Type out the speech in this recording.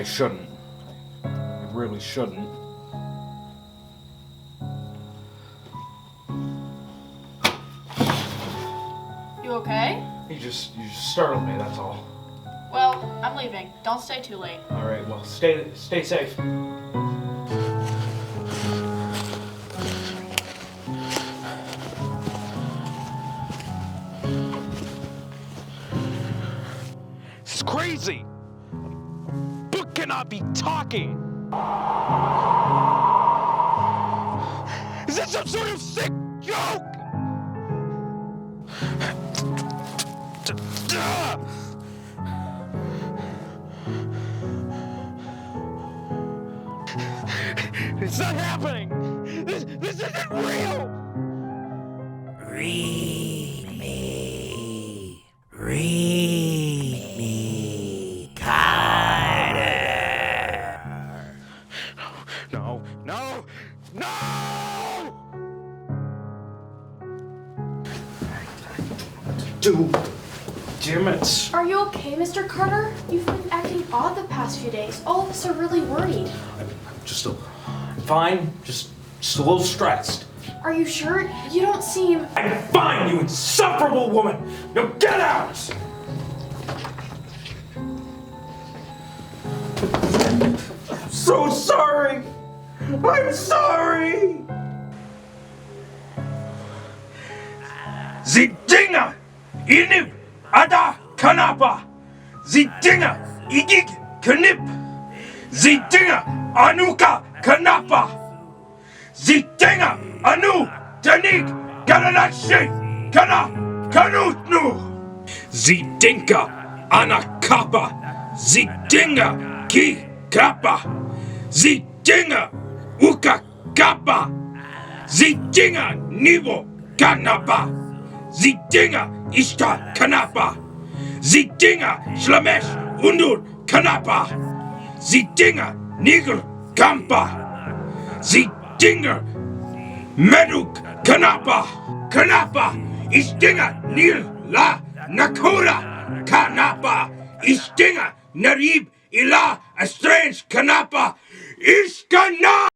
shouldn't. I really shouldn't. You okay? You just startled me, that's all. Well, I'm leaving. Don't stay too late. Alright, well, stay safe. This is crazy! A book cannot be talking! Is this some sort of sick joke? It's not happening! This isn't real! Read me, Carter. No! Dude, damn it. Are you okay, Mr. Carter? You've been acting odd the past few days. All of us are really worried. I'm fine, just a little stressed. Are you sure? You don't seem... I'm fine, you insufferable woman! Now get out! I'm so sorry! I'm sorry! The Dinger! Inib! Ada! Kanapa! The Dinger! Igig! Kanip! The Dinger! Anuka! Kanapa! The Dinger! Anu! Tanik! Garanashi! Kana! Kanutnu! The Dinka! Anakapa! The Dinger! Ki! Kappa! The Dinger! Uka! Kappa! The Dinger! Nibo! Kanapa! The Dinger! Ishta! Kanapa! The Dinger! Slamesh! Undur! Kanapa! The Dinger! Niger! Kampa! The Dinger! Meduk! Kanapa! Kanapa! Ishdinger! Nil! La! Nakura! Kanapa! Ishdinger! Narib! Ila! A strange Kanapa! Ishkana!